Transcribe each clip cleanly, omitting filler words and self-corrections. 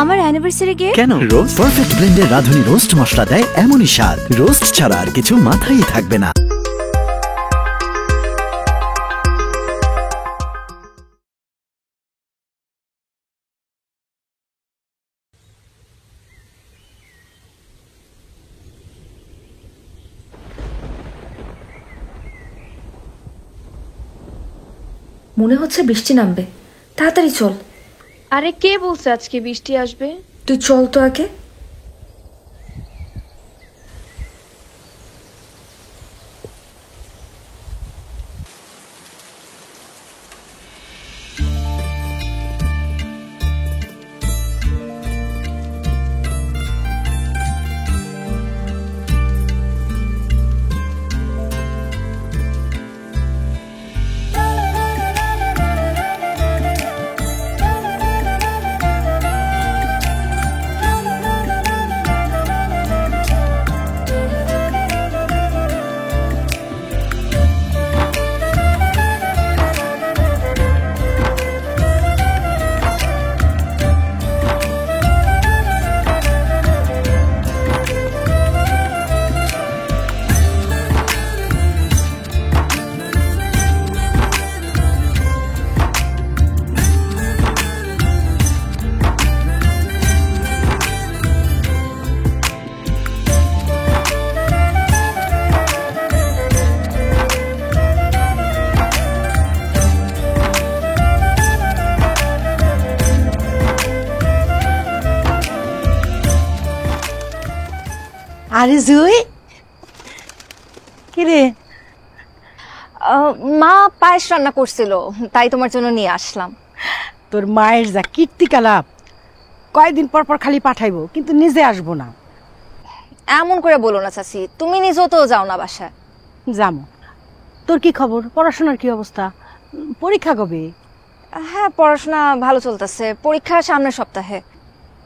আমার anniversary gift কেন roast perfect ব্লেন্ডের রাঁধুনি রোস্ট মশলা দেয় এমনই স্বাদ, রোস্ট ছাড়া আর কিছু মাথায় থাকবে না। মনে হচ্ছে বৃষ্টি নামবে, তাড়াতাড়ি চল। আরে কে বলছে আজকে বৃষ্টি আসবে? তুই চল তো আগে। আরে জুই, কিরে? মা পায়েস রান্না করছিল, তাই তোমার জন্য নিয়ে আসলাম। তোর মায়ের যা কীর্তিকলাপ, কয়েকদিন পর পর খালি পাঠাইবো, কিন্তু নিজে আসবো না। এমন করে বলো না চাচি, তুমি নিজেও তো যাও না বাসায়। যাবো। তোর কি খবর? পড়াশোনার কি অবস্থা? পরীক্ষা কবে? হ্যাঁ, পড়াশোনা ভালো চলতেছে, পরীক্ষা সামনের সপ্তাহে।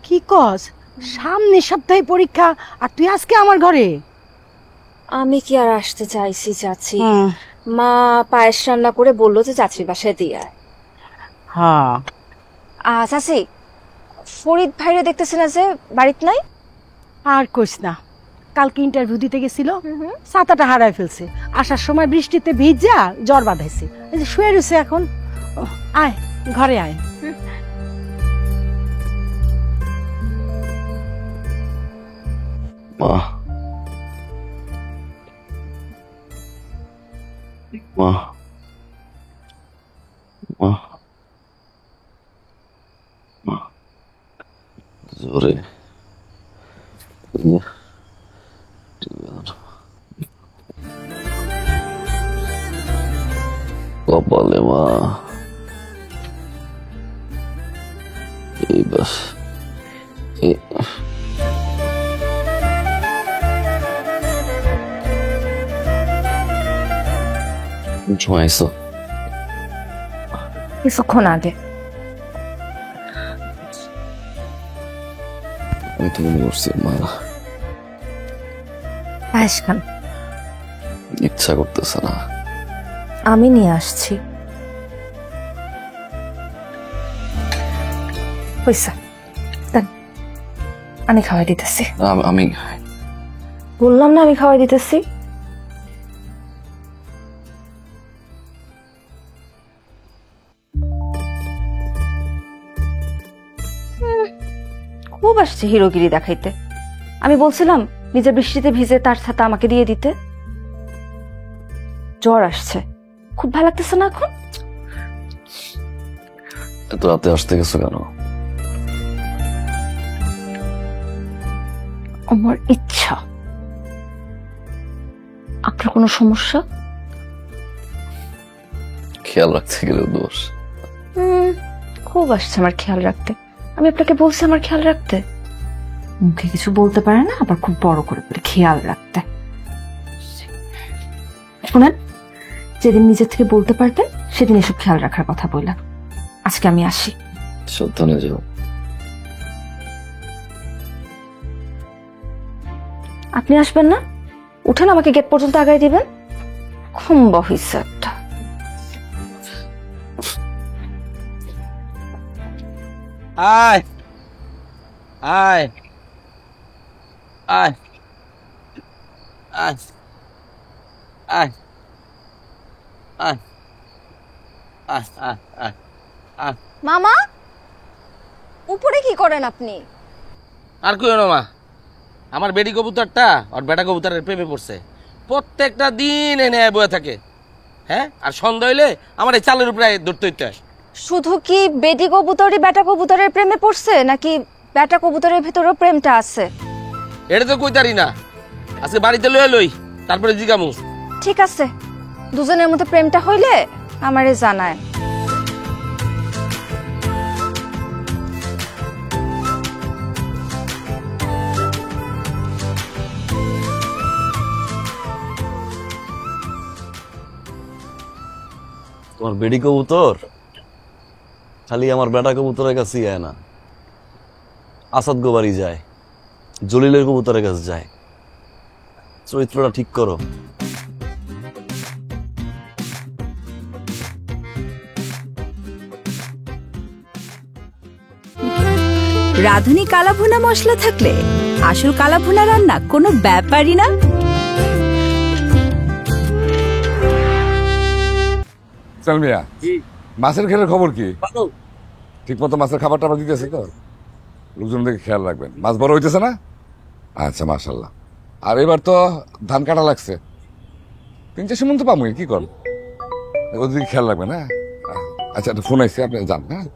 কি কস? সামনের সপ্তাহে পরীক্ষা, আর তুই আজকে আমার ঘরে? আমি কি আর আসতে চাইছি চাচি? মা পায়েস রান্না করে বললো যে চাচির বাসায় দিয়ে। হ্যাঁ। চাচি, ফরিদ ভাইরে দেখতেছি না যে, বাড়িতে নাই? আর কইস না, কালকে ইন্টারভিউ দিতে গেছিল, ছাতাটা হারায় ফেলছে। আসার সময় বৃষ্টিতে ভিজা জ্বর বাঁধাইছে, এই যে শুয়ে রয়েছে এখন। আয় ঘরে আয়। মা, মা, মা, মা, জোরে কপালে মা, এই বাস ঘুমাইছো? কিছুক্ষণ আগে। আমি তো মনে করছি মা পায়েস খান। ইচ্ছা করতেছে না। আমি নিয়ে আসছি। পয়সা দেন, আমি খাওয়াই দিতেছি। আমি বললাম না আমি খাওয়াই দিতেছি। খুব আসছে হিরোগিরি দেখাইতে। আমি বলছিলাম নিজের বৃষ্টিতে ভিজে তার ছাতা আমাকে দিয়ে দিতে। জ্বর আসছে, খুব ভালো লাগতেছে না এখন। এত রাতে আসতে গেছো কেন? আমার ইচ্ছা। আপনার কোনো সমস্যা? খেয়াল রাখতে গেলে দোষ। খুব আসছে আমার খেয়াল রাখতে। আমি আপনাকে বলছি আমার খেয়াল রাখতে। মুখে কিছু বলতে পারে না, আবার খুব বড় করে বলে খেয়াল রাখতে। শুনেন, যেদিন নিজের থেকে বলতে পারবেন সেদিন এসব খেয়াল রাখার কথা বললাম। আজকে আমি আসি। সাবধানে যাও। আপনি আসবেন না? উঠেন, আমাকে গেট পর্যন্ত আগায় দিবেন। খুম্বা হইছে একটা। আয় আয় আয় আয় আয় আয় আয় আয় আয় আয়। মামা উপরে কি করেন আপনি? আর কইও না মা, আমার বেডি কবুতরটা আর বেটা কবুতরের প্রেমে পড়ছে। প্রত্যেকটা দিন এনে বয়ে থাকে। হ্যাঁ, আর সন্ধ্যা হইলে আমার এই চালের উপরে ধরতে হইতে হয়। শুধু কি বেটি কবুতরই বেটা কবুতরের প্রেমে পড়ছে, নাকি বেটা কবুতরের ভিতরেও প্রেমটা আছে? এটা তো কইতারি না, আজকে বাড়িতে লই লই তারপরে জিগামু। ঠিক আছে, দুজনের মধ্যে প্রেমটা হইলে আমারে জানায়। তোমার বেডি কবুতর খালি আমার বেটা কবুতরের কাছেই আয় না, আসাদ গোবারি যায়, জলিলের কবুতরের কাছে যায়। চরিত্রটা ঠিক করো। রাঁধুনি কালাভুনা মশলা থাকলে আসল কালাভুনা রান্না কোনো ব্যাপারই না। মিয়া, মাছের খেলের খবর কি? ঠিক মতো মাছের খাবার টাবার দিতেছে তো? লোকজন দেখে খেয়াল রাখবেন। মাছ বড় হইতেছে না? আচ্ছা, মাশাল্লাহ। আর এবার তো ধান কাটা লাগছে, 3-4 মন তো পামুই, কি কর? ওদিকে খেয়াল রাখবেন। হ্যাঁ, আচ্ছা, একটা ফোন আইসে, আপনি যান। হ্যাঁ,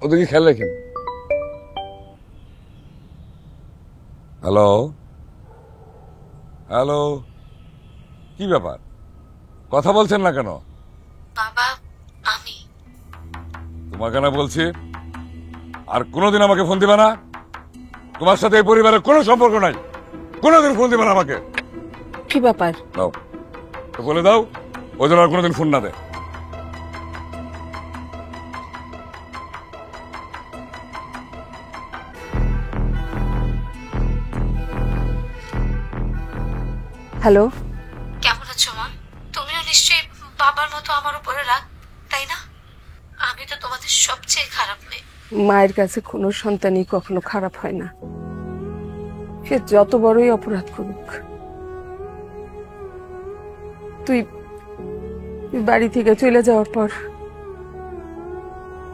ওদিকে খেয়াল রাখেন। হ্যালো হ্যালো, কি ব্যাপার, কথা বলছেন না কেন? বাবা, আমি তোমাকে না বলছি, আর কোনোদিন আমাকে ফোন দিবে না। তোমার সাথে এই পরিবারের কোনো সম্পর্ক নাই, কোনোদিন ফোন দিবে না আমাকে। কি ব্যাপার? দাও তো, বলে দাও ওই জন্য আর কোনোদিন ফোন না দে। হ্যালো, কেমন আছো মা? তুমিও নিশ্চয়ই বাবার মতো আমার উপরে রাগ, তাই না? আমি তো তোমাদের সবচেয়ে খারাপ মেয়ে। মায়ের কাছে কোনো সন্তানই কখনো খারাপ হয় না, সে যত বড়ই অপরাধ করুক। তুই বাড়ি থেকে চলে যাওয়ার পর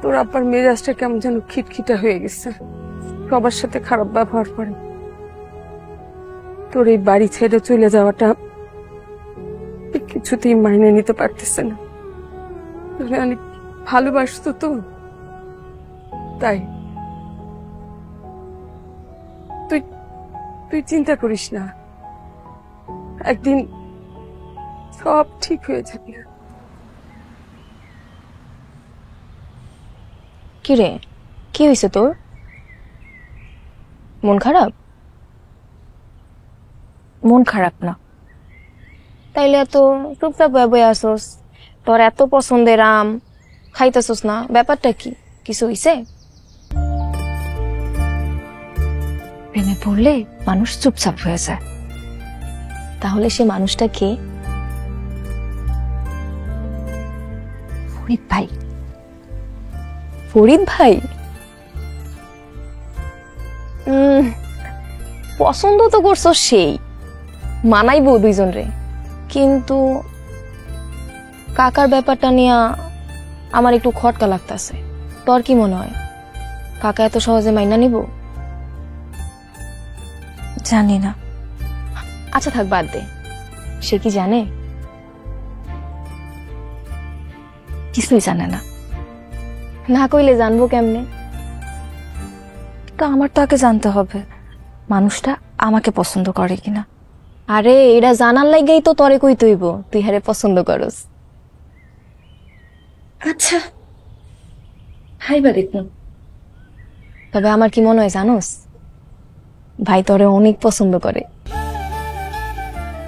তোর আব্বার মেজাজটা কেমন যেন খিটখিটা হয়ে গেছে, সবার সাথে খারাপ ব্যবহার করে। তোর এই বাড়ি ছেড়ে চলে যাওয়াটা কিছুতেই মাইনে নিতে পারতেছে না। তোরে অনেক ভালোবাসতো তো, তাই তুই তুই চিন্তা করিস না, একদিন সব ঠিক হয়ে যাবে। কি রে, কি হয়েছে তোর? মন খারাপ? মন খারাপ না, তাইলে এত চুপচাপ বয়ে আসোস? তোর এত পছন্দের আম খাইতেছোস না, ব্যাপারটা কি? কিছু হইছে? প্রেমে পড়লে মানুষ চুপচাপ হয়ে যায়, তাহলে সে মানুষটা কে? ফরিদ ভাই। ফরিদ ভাই পছন্দ তো করছো, সেই মানাইবো দুইজন রে, কিন্তু কাকার ব্যাপারটা নিয়ে আমার একটু খটকা লাগতেছে। তোর কি মনে হয়, কাকা এত সহজে মাইনা নিব? জানি না। আচ্ছা থাক, বাদ দে। সে কি জানে? কিছুই জানে না। না কইলে জানবো কেমনে? তো আমার তাকে জানতে হবে মানুষটা আমাকে পছন্দ করে কিনা। আরে এটা জানার লাগেই তো তরে কই তৈব তুই হারে পছন্দ করস। আচ্ছা, হাইবা দেখুন। তবে আমার কি মনে হয় জানোস, ভাই তরে অনেক পছন্দ করে।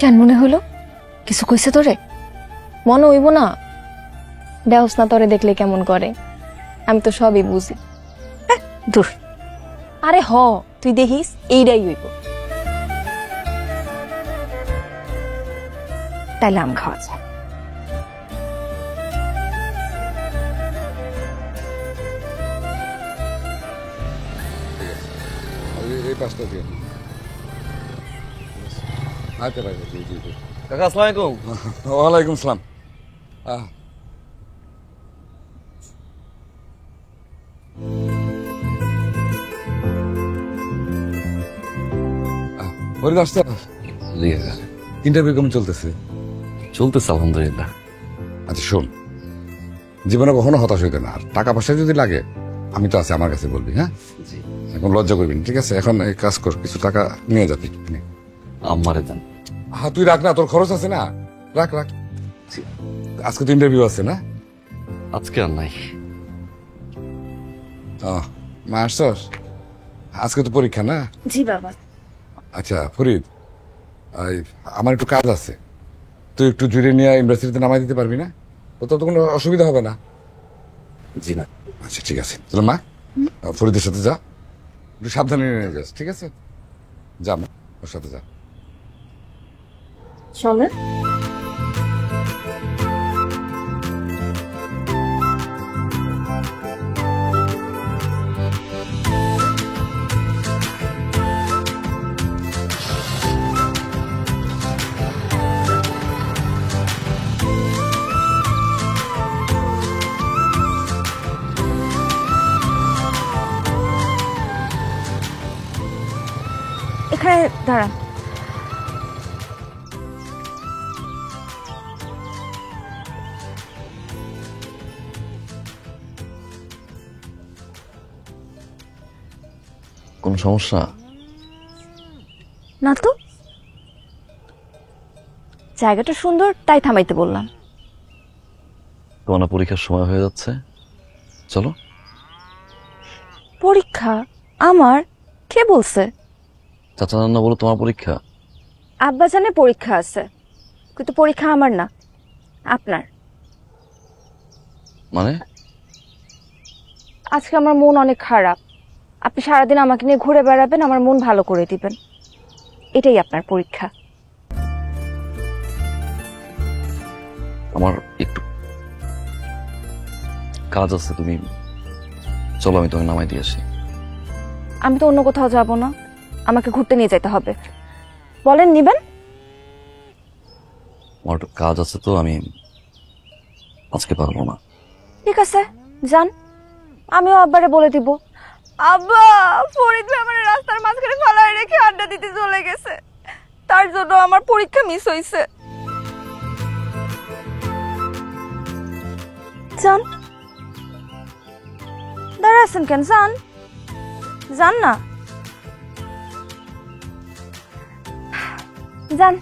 কেন মনে হলো? কিছু কইছে তোরে? মনে হইব না? দেহস না তরে দেখলে কেমন করে? আমি তো সবই বুঝি। দূর। আরে হ, তুই দেখিস এইটাই হইব। তাইলে আম খাওয়া যায়। কাজটা দিয়ে নি। আচ্ছা ভাই, জি জি জি। কাকা আসসালামু আলাইকুম। ওয়ালাইকুম সালাম। ফরিদ আসছে? ইন্টারভিউ কেমন চলতেছে? চলতেছে আলহামদুলিল্লাহ। আচ্ছা শোন, জীবনে কখনো হতাশ হইতে না। আর টাকা পয়সা যদি লাগে আমি তো আছি, আমার কাছে বলবি। হ্যাঁ, এখন লজ্জা করবি না, ঠিক আছে? এখন এই কাজ কর, কিছু টাকা নিয়ে যাবি। আমারে দেন। হ্যাঁ তুই রাখ না, তোর খরচ আছে না, রাখ রাখ। আজকে তো ইন্টারভিউ আছে না? আজকে আর নাই। মা আসছস? আজকে তো পরীক্ষা না? জি বাবা। আচ্ছা ফরিদ, আমার একটু কাজ আছে, তুই একটু জুড়ে নিয়ে ইউনিভার্সিটিতে নামাই দিতে পারবি না? তো কোনো অসুবিধা হবে না? জি না। আচ্ছা ঠিক আছে, তাহলে মা ফরিদের সাথে যা, একটু সাবধানে নিয়ে যাস, ঠিক আছে? যা মা, ওর সাথে যা। চলেন। এখানে দাঁড়ান। কোন সমস্যা? না তো, জায়গাটা সুন্দর তাই থামাইতে বললাম। তোমার পরীক্ষার সময় হয়ে যাচ্ছে, চলো। পরীক্ষা আমার? কে বলছে? চাচা নান্না বলো তোমার পরীক্ষা। আব্বা জানে পরীক্ষা আছে, কিন্তু পরীক্ষা আমার না, আপনার। মানে? আজকে আমার মন অনেক খারাপ, আপনি সারাদিন আমাকে নিয়ে ঘুরে বেড়াবেন, আমার মন ভালো করে দিবেন, এটাই আপনার পরীক্ষা। আমার একটু কাজ আছে, তুমি চলো, আমি তোমাকে নামাই দিয়ে আসি। আমি তো অন্য কোথাও যাব না, আমাকে ঘুরতে নিয়ে যেতে হবে। বলেন নিবেন? আমার একটু কাজ আছে তো, আমি আজকে পারবো না। ঠিক আছে, যান, আমিও আব্বারে বলে দিব। আব্বা, ফরিদ ভাই আমার রাস্তার মাঝখানে ফালায় রেখে আড্ডা দিতে চলে গেছে, তার জন্য আমার পরীক্ষা মিস হইছে। যান, দাঁড়া আছেন কেন? যান, যান না, যান।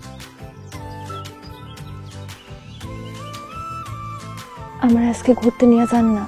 আমার আজকে ঘুরতে নিয়ে যান না।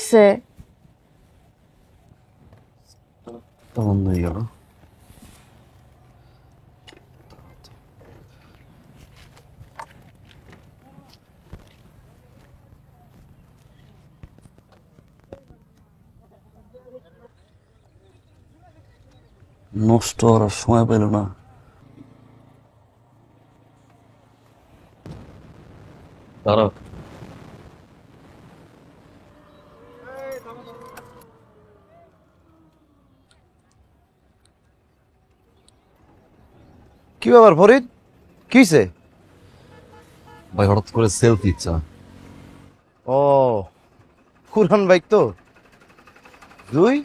হয়েছে? বন্ধ হয়ে গেল। নষ্ট করার সময় পেল না। দাঁড়াও, কি ব্যাপার ফরিদ, কিছে? ভাই হঠাৎ করে সেলফি ইচ্ছা। ও কুরআন বাইক তো দুই,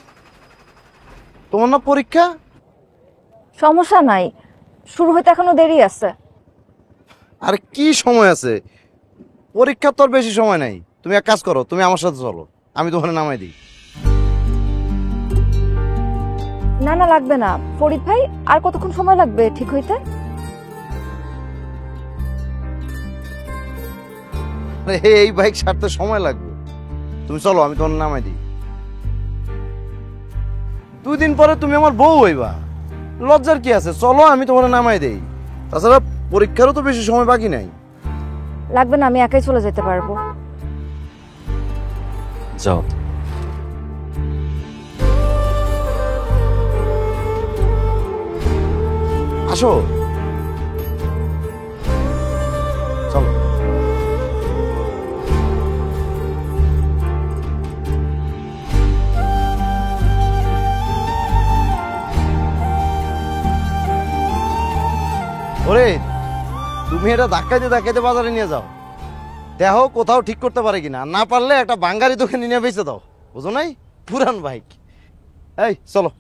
তোমার না পরীক্ষা? সমস্যা নাই, শুরু হইতে এখনো দেরি আছে। আর কি সময় আছে? পরীক্ষা তোর বেশি সময় নাই। তুমি এক কাজ করো, তুমি আমার সাথে চলো, আমি তোমাকে নামাই দিই। না না, লাগবে না ফরিদ ভাই। আর কতক্ষণ সময় লাগবে ঠিক হইতে? আরে এই বাইক ছাড়তে সময় লাগবে, তুমি চলো, আমি তোমার নামাই দিই। 2 দিন পরে তুমি আমার বউ হইবা, লজ্জার কি আছে? চলো, আমি তোমার নামাই দেই। তাছাড়া পরীক্ষারও তো বেশি সময় বাকি নাই। লাগবে না, আমি একাই চলে যেতে পারবো। যাও। আসো, চলো। ওরে, তুমি এটা ধাক্কাইতে ধাক্কাইতে বাজারে নিয়ে যাও, দেখো কোথাও ঠিক করতে পারে কিনা। না পারলে একটা বাঙ্গারি দোকানে নিয়ে বেঁচে দাও, বুঝো নাই? পুরান বাইক। এই চলো।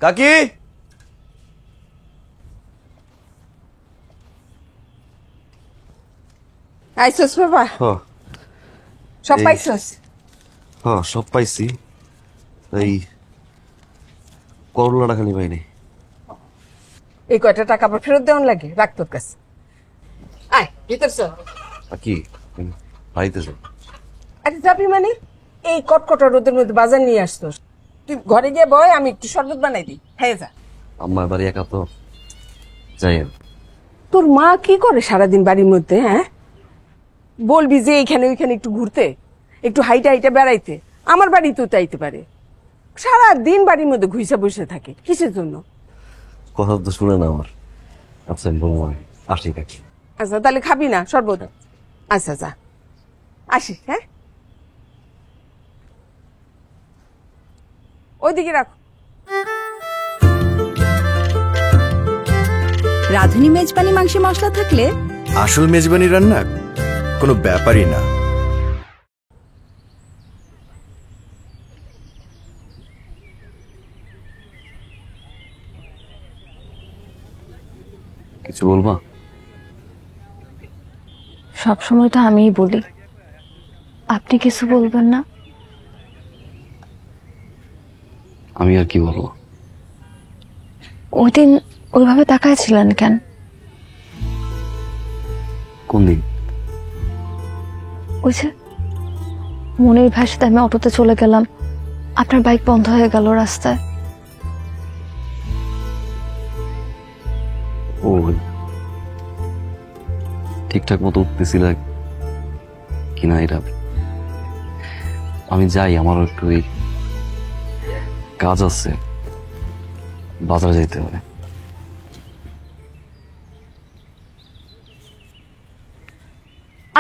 কাকি, আইসস বাবা, সব পাইছস? হ্যাঁ, সব পাইছি। এই করলাটা খালি পাইনি। এই কয়টা টাকা আবার ফেরত দেওয়ান লাগে, রাখ তোর কাছে। আয় ভিতর চল। কি পাইতেছ? আরে যাবি মানে? এই কটকটা রোদের মধ্যে বাজার নিয়ে আসতোস। তুই ঘরে গিয়ে বয়, আমি একটু শরবত বানাই দিই, খেয়ে যা। আম্মার বাড়ি একা তো, যাই। তোর মা কি করে সারাদিন বাড়ির মধ্যে? হ্যাঁ, বলবি যে এইখানে ওইখানে একটু ঘুরতে, একটু হাইটা হাইটা বেড়াইতে। আমার বাড়িতেও চাইতে পারে, সারাদিন বাড়ির মধ্যে ঘুইসা বসে থাকে। কিসের জন্য? কথা তো শুনে না আমার। আচ্ছা আমি বলবো, আসি কাকি। আচ্ছা তাহলে খাবি না শরবত? আচ্ছা যা, আসি। হ্যাঁ, ওইদিকে রাখো। রাঁধুনি মেজবানি মাংসে মশলা থাকলে আসল মেজবানি রান্না কোনো ব্যাপারই না। কিছু বলবা? সবসময় তো আমিই বলি, আপনি কিছু বলবেন না? আমি আর কি বলবো? ওই দিন ওইভাবে তাকাইছিলেন কেন? কোন দিন? ওই যে মনের ভাষাতে আমি অটোতে চলে গেলাম, আপনার বাইক বন্ধ হয়ে গেল রাস্তায়। ও ঠিকঠাক মতো উঠতেছিল কিনা এটা। আমি যাই, আমারও একটু এই কাজ আছে, বাজারে যাইতে হবে।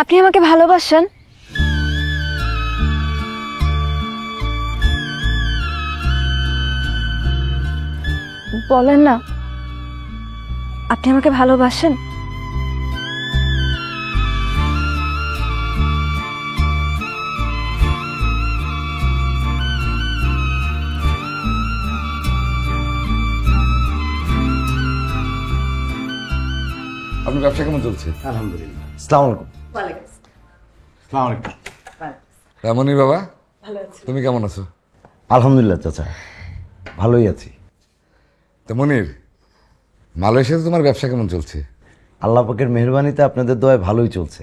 আপনি আমাকে ভালোবাসেন? বলেন না, আপনি আমাকে ভালোবাসেন? আপনার ব্যবসা কেমন চলছে? আলহামদুলিল্লাহ। আসসালামু আলাইকুম। আসসালামু আলাইকুম। তেমনই বাবা, তুমি কেমন আছো? আলহামদুলিল্লাহ চাচা, ভালোই আছি। তো মনির, মালয়েশিয়াতে তোমার ব্যবসা কেমন চলছে? আল্লাহ পাকের মেহরবানিতে আপনাদের দয়ায় ভালোই চলছে।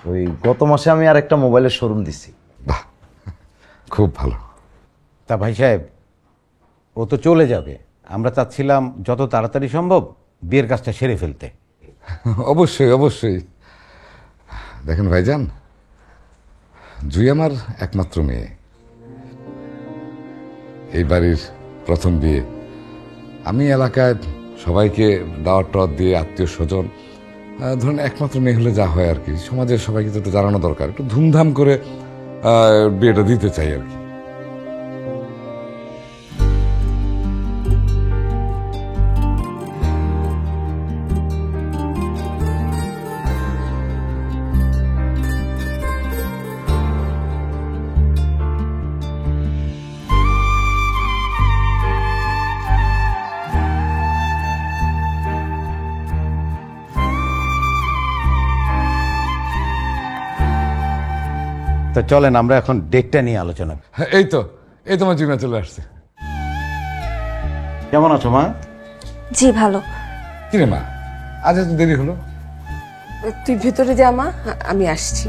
ওই গত মাসে আমি আর একটা মোবাইলের শোরুম দিছি। বাহ, খুব ভালো। তা ভাই সাহেব, ও তো চলে যাবে, আমরা চাচ্ছিলাম যত তাড়াতাড়ি সম্ভব বিয়ের কাজটা সেরে ফেলতে। অবশ্যই অবশ্যই। দেখেন ভাইজান, জুই আমার একমাত্র মেয়ে, এই বাড়ির প্রথম বিয়ে। আমি এলাকায় সবাইকে দাওয়াত টাওয়াত দিয়ে, আত্মীয় স্বজন, ধরুন একমাত্র মেয়ে হলে যা হয় আর কি, সমাজের সবাইকে তো একটু জানানো দরকার, একটু ধুমধাম করে বিয়েটা দিতে চাই আর কি। তো চলেন আমরা এখন ডেটটা নিয়ে আলোচনা করি। হ্যাঁ, এই তোমার জিনা চলে আসছে। কেমন আছো মা? জি ভালো। কিরে মা, আজ এত দেরি হলো? তুই ভেতরে যা মা, আমি আসছি।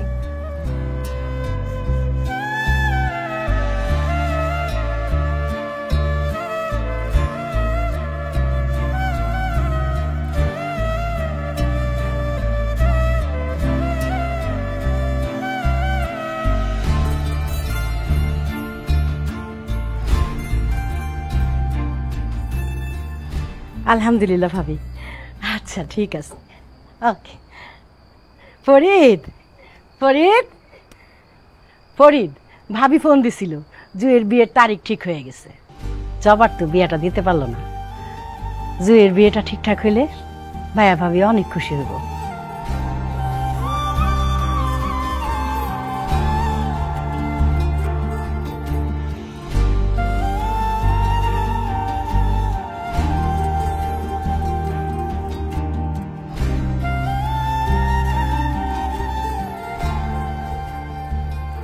আলহামদুলিল্লাহ ভাবি। আচ্ছা ঠিক আছে, ওকে। ফরিদ, ফরিদ, ফরিদ, ভাবি ফোন দিছিল, জুয়ের বিয়ের তারিখ ঠিক হয়ে গেছে। জবার তো বিয়েটা দিতে পারলো না। জুয়ের বিয়েটা ঠিকঠাক হইলে ভাইয়া ভাবি অনেক খুশি হইব।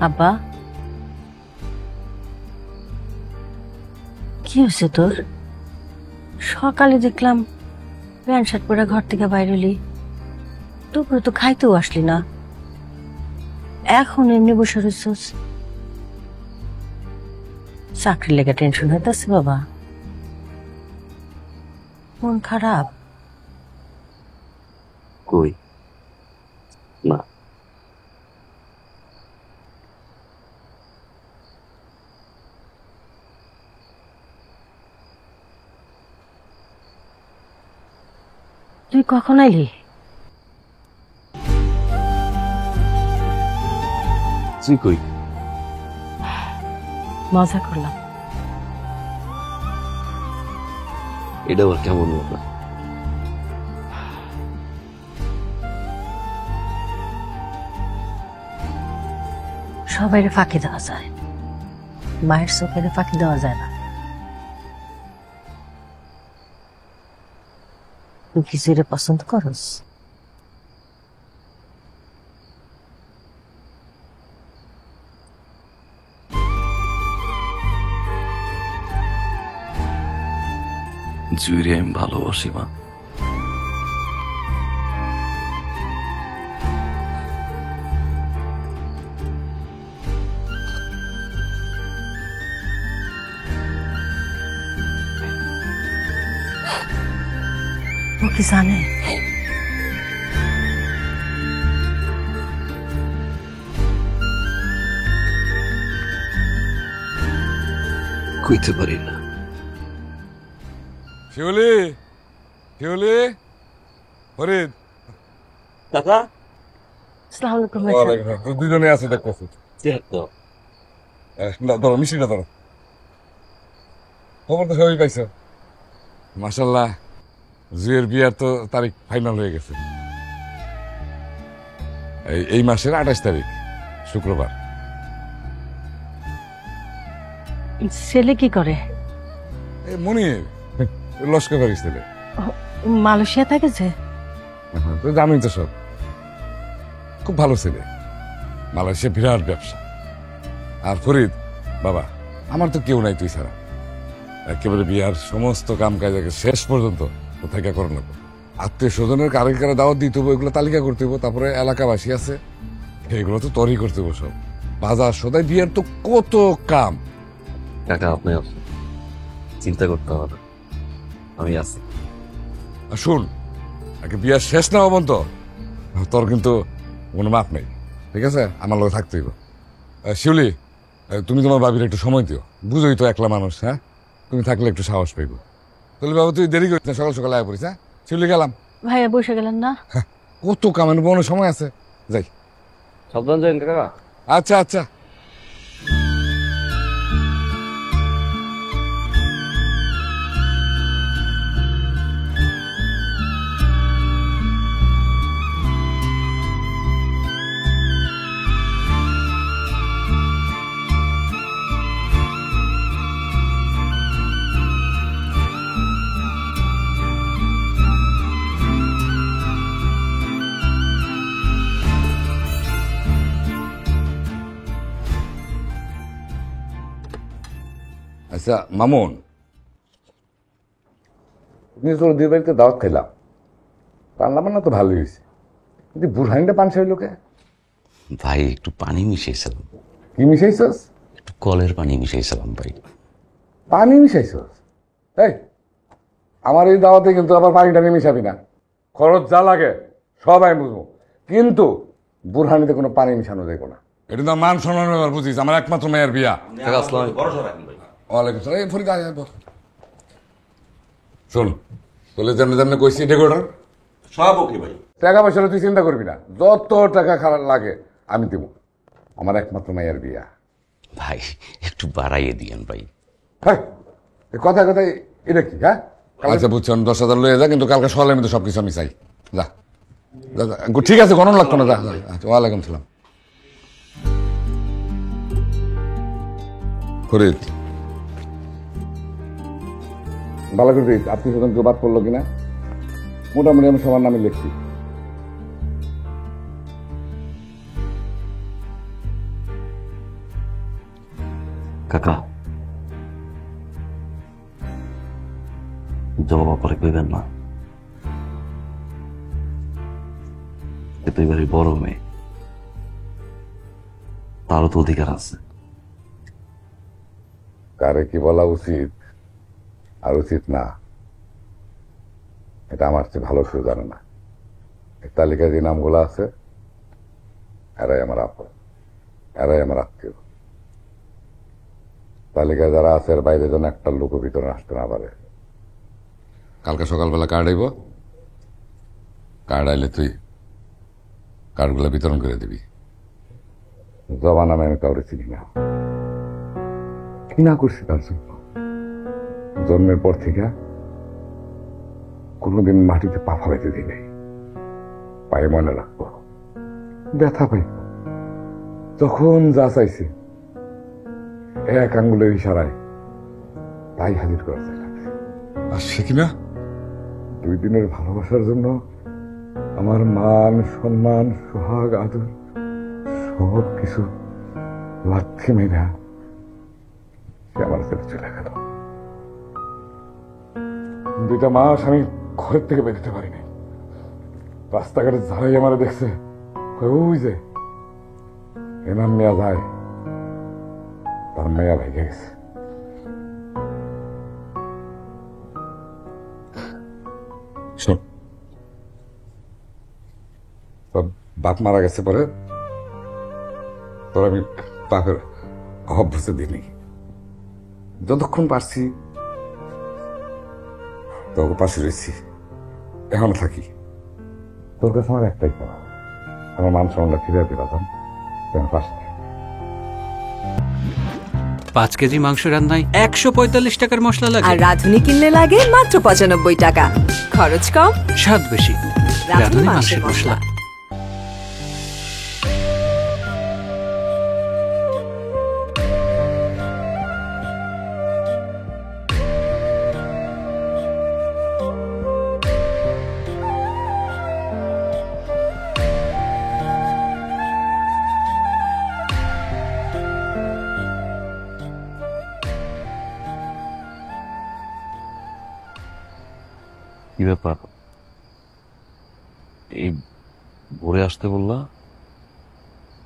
আব্বা, কি হয়েছে তোর? সকালে দেখলাম প্যান্ট শার্ট পরে ঘর থেকে বাইরে এলি, দুপুরে তো খাইতেও আসলি না, এখন এমনি বসে রয়েছিস। চাকরির লেগে টেনশন হইতেছে বাবা? মন খারাপ? কই না, তুই কখন আইলি? তুই কই? মজা করলাম। এটা আবার কেমন ব্যাপার? সবাই ফাঁকি দেওয়া যায়, মায়ের চোখের ফাঁকি দেওয়া যায় না। তুই কি জুইরে পছন্দ করস? জুইরে আমি ভালোবাসি মা। ও কি জানে? কইতে পারি না। শিউলি, শিউলি, ফরিদ। কাকা, আসসালামু আলাইকুম। ওয়ালাইকুম আসসালাম। দুজনে আছে দেখতেছি। ধরো মিষ্টিটা ধরো। খবর তো সবাই পাইছো। মাশাল্লাহ, জুয়ের বিয়ার তো তারিখ ফাইনাল হয়ে গেছে। এই মাসের 28 তারিখ শুক্রবার। ছেলে কি করে? মনির লস্কর বাড়ির ছেলে। মালয়েশিয়া থাকে যে? তো জানোই তো সব, খুব ভালো ছেলে। মালয়েশিয়া বিরাট ব্যবসা। আর ফরিদ বাবা, আমার তো কেউ নাই তুই ছাড়া। একেবারে বিয়ার সমস্ত কাম কাজ শেষ পর্যন্ত কোথায় করে নেবো। আত্মীয় স্বজনের কারে কারে দাওয়াত দিতে হবো, এগুলো তালিকা করতে হবো। তারপরে এলাকাবাসী আছে, এগুলো তো তৈরি করতে হবো সব। বাজার সদাই, বিয়ার তো কত কাম। কাকা আপনি চিন্তা করতে হবে না, আমি আছি। শুন, আগে বিয়ার শেষ না হবো তো তোর কিন্তু কোনো মাপ নেই, ঠিক আছে? আমার লোক থাকতে হইব। শিউলি, তুমি তোমার বাবির একটু সময় দিও, বুঝোই তো একলা মানুষ। হ্যাঁ, তুমি থাকলে একটু সাহস পাইব। তাহলে বাবা তুই দেরি করিস না, সকাল সকাল আয়া পড়িস। হ্যাঁ শিউলি, গেলাম। ভাইয়া বসে গেলেন না? কত কামের বড় সময় আছে, যাই। সাবধান যান কাকা। আচ্ছা আচ্ছা। আচ্ছা মামুন, তুমি তোর দুই বাড়িতে দাওয়াত খাইলাম, রান্না বান্না তো ভালোই হয়েছে, কিন্তু বুড়হানিটা পান সেই লোকে। ভাই একটু পানি মিশিয়েছিলাম। কি মিশাইছস? একটু কলের পানি মিশিয়েছিলাম ভাই। পানি মিশাইছস? এই আমার এই দাওয়াতে কিন্তু আবার পানি টানি মিশাবি না। খরচ যা লাগে সব আমি বুঝবো, কিন্তু বুড়হানিতে কোনো পানি মিশানো যাইব না। এটা তো মান সম্মান ব্যাপার, বুঝিস? আমার একমাত্র মেয়ের বিয়া। ওয়ালাইকুম সালাম। ফরিদ আয় বল। শোন, তোলে যেমনি যেমনি কইছি ডেকোরেটর সব ওকে ভাই। টাকা পয়সা তুই চিন্তা করবি না, যত টাকা খারাপ লাগে আমি দেবো। আমার একমাত্র মেয়ের বিয়া। ভাই একটু বাড়াইয়ে দিয়েন ভাই। হ্যাঁ, কথা কথা এটা কি? হ্যাঁ আচ্ছা বুঝছি, 10,000 লয়ে যা, কিন্তু কালকে সকালে আমি তো সবকিছু আমি চাই। যা যা, ঠিক আছে, গণন লাগতো না। যা। আচ্ছা, ওয়ালাইকুম সালাম। ফরিদ, ভালো করে আপনি সেখান কেউ বাদ পড়লো কিনা? মোটামুটি আমি সবার নামে লিখছি। কাকা জবাব পরে কইবেন না, এ তো এবারে বড় মেয়ে, তারও তো অধিকার আছে। কারে কি বলা উচিত আর উচিত না, এটা আমার চেয়ে ভালো কেউ জানে না। এই তালিকায় যে নামগুলো আছে, এরাই আমার আপন, এরাই আমার আত্মীয়। তালিকায় যারা আছে এর বাইরে যেন একটা লোক ভিতরে আসতে না পারে। কালকে সকালবেলা কার্ড আইব, কার্ড আইলে তুই কার্ডগুলো বিতরণ করে দিবি। জবা নামে আমি কাউরে চিনি না, কি না করছি তার জন্য। জন্মের পর থেকে কোনোদিন মাটিতে পা ফালাইতে দিই নাই। পায়ে মনে রাখবো, ব্যথা পাইব, যখন যা চাইছে এক আঙ্গুলের ইশারায় তাই হাজির করা যায়। আর সে কিনা 2 দিনের ভালোবাসার জন্য আমার মান সম্মান সোহাগ আদর সব কিছু লাথি মেরা সে আমার ছেলে চলে গেল। 2টা মাস আমি ঘরের থেকে বেরোতে পারিনি। রাস্তাঘাটে যারাই আমার দেখছে, ওই যে এনাম মেয়া যায়, তার মেয়া ভেঙে গেছে। শোন, তোর বাপ মারা গেছে পরে তোর আমি বাপের অভাব বুঝতে দিইনি। যতক্ষণ পারছি তোর পাশে রয়েছি, এখনো থাকি। তোর কাছে আমার একটাই কথা, আমার মান সম্মানটা ফিরে পেলাম, তোমার পাশে। 5 কেজি মাংস রান্নায় 145 টাকার মশলা লাগে আর রাঁধুনি কিনলে লাগে মাত্র 95 টাকা। খরচ কম, স্বাদ বেশি। রাঁধুনি মাংসের মশলা। কি ব্যাপার, এই ভোরে আসতে বললা?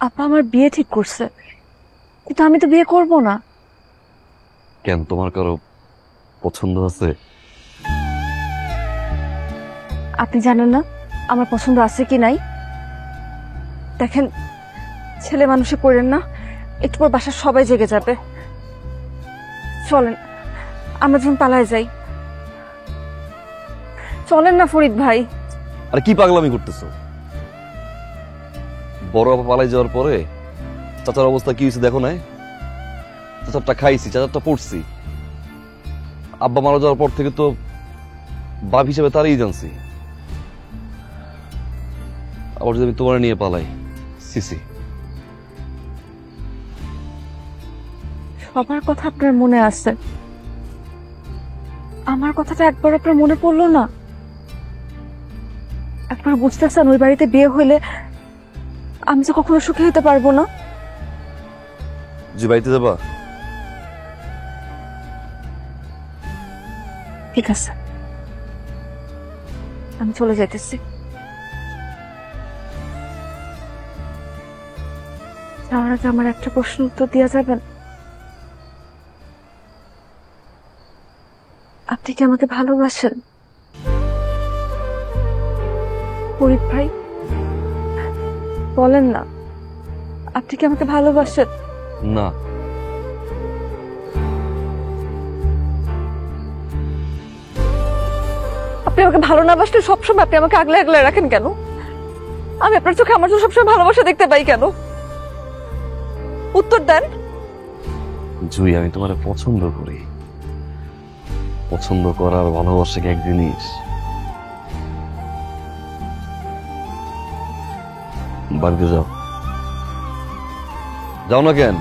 আপা আমার বিয়ে ঠিক করছে, কিন্তু আমি তো বিয়ে করব না। কেন, তোমার কারো পছন্দ আছে? আপনি জানেন না আমার পছন্দ আছে কি নাই? দেখেন, ছেলে মানুষে করেন না, একটু পর বাসার সবাই জেগে যাবে। চলেন আমরা যখন পালায় যাই। চলেন না ফরিদ ভাই। আর কি পাগলামি করতেছো? বড় আপা পালাই যাওয়ার পরে চাচার অবস্থা কি হয়েছে দেখো নাই? চাচারটা খাইছি, চাচারটা পড়ছি। আব্বা মারা যাওয়ার পর থেকে তো বাপ হিসেবে তারই জানছি। আবার যদি আমি তোমার নিয়ে পালাই, সিসি। সবার কথা আপনার মনে আছে, আমার কথাটা একবার আপনার মনে পড়লো না? একবার বুঝতেছেন ওই বাড়িতে বিয়ে হইলে আমি তো কখনো সুখী হতে পারবো না। যে বাড়িতে যাবা? ঠিক আছে, আমি চলে যাইতেছি। যাওয়ার আগে আমার একটা প্রশ্ন উত্তর দেওয়া যাবেন? আপনি কি আমাকে ভালোবাসেন ফরিদ ভাই? বলেন না, আপনি কি আমাকে ভালোবাসেন? না। আপনি আমাকে ভালো না বাসলে সবসময় আপনি আমাকে আগলে আগলে রাখেন কেন? আমি আপনার চোখে আমার চোখে সবসময় ভালোবাসা দেখতে পাই কেন? উত্তর দেন। জুই, আমি তোমার পছন্দ করি। পছন্দ করার ভালোবাসা কি এক জিনিস? বাড়িতে যাও। যাও না কেন?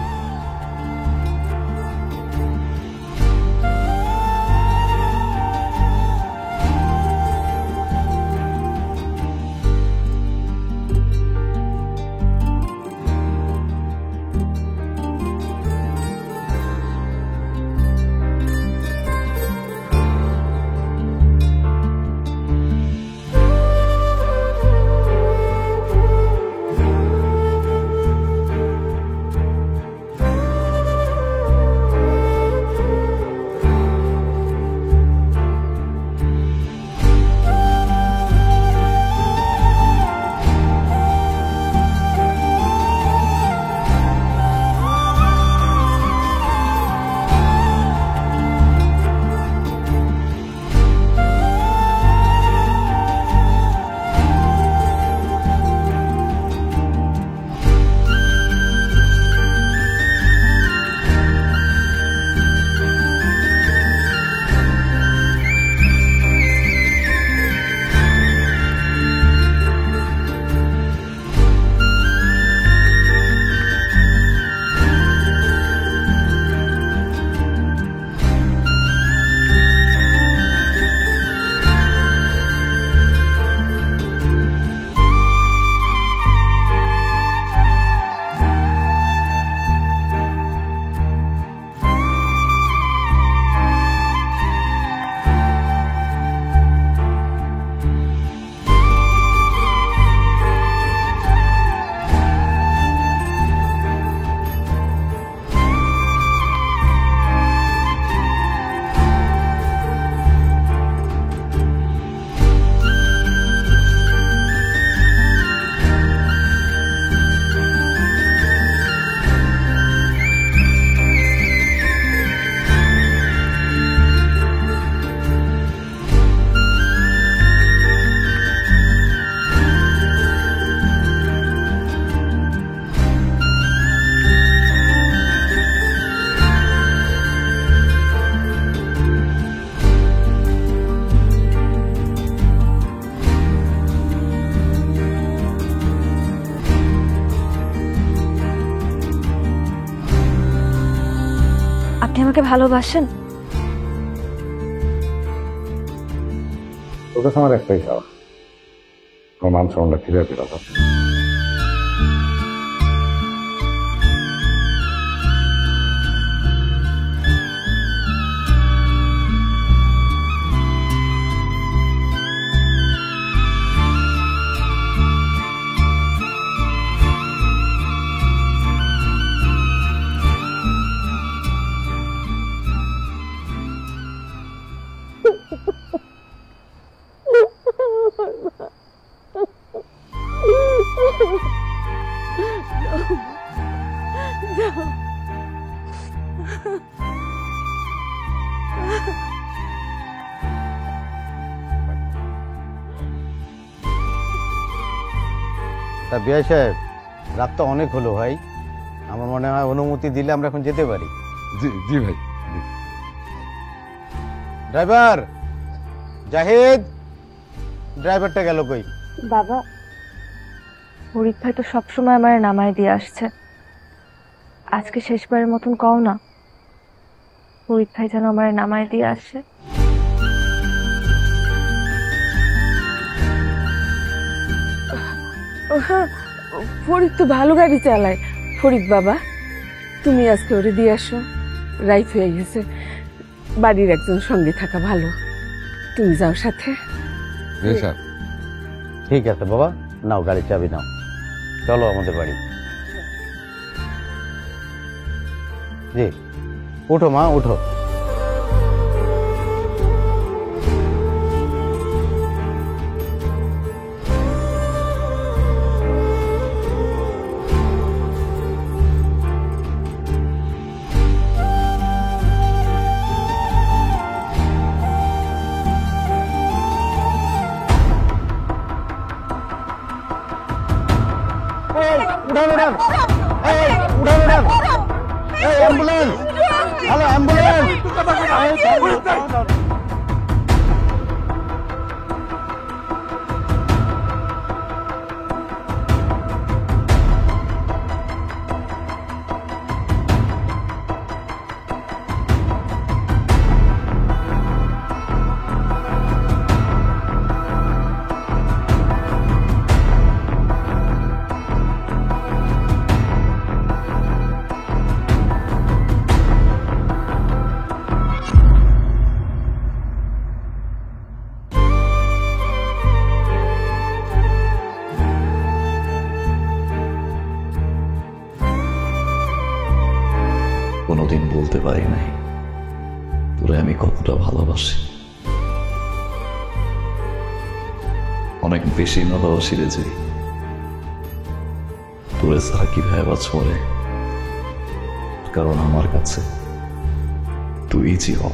আমাকে ভালোবাসেন? তোর কাছে আমার একটাই চাওয়া, আমার মান সম্মানটা ফিরে পেয়ে দাও। তা বিআই সাহেব, রাত তো অনেক হলো ভাই, আমার মনে হয় অনুমতি দিলে আমরা এখন যেতে পারি। জি জি ভাই। ড্রাইভার জাহিদ, ড্রাইভারটা গেল কই? বাবা, ফরিদ ভাই তো সবসময় আমার নামায় দিয়ে আসছে, আজকে শেষবারের মতন কও না ফরিদ ভাই যেন আমার নামায় দিয়ে আসে। হ্যাঁ, ফরিদ তো ভালো গাড়ি চালায়। ফরিদ বাবা, তুমি আজকে ওরে দিয়ে আসো, রাইত হয়ে গেছে, বাড়ির একজন সঙ্গে থাকা ভালো, তুমি যাও সাথে। ঠিক আছে বাবা, নাও গাড়ির চাবি নাও, চলো আমাদের বাড়ি। জি, উঠো মা, উঠো। কোনোদিন বলতে পারি নাই তোরে আমি কতটা ভালোবাসি, অনেক বেশি ভালোবাসি রে। যে তোরে ছাড়া কিভাবে বাঁচবো রে, কারণ আমার কাছে তুই জীবন।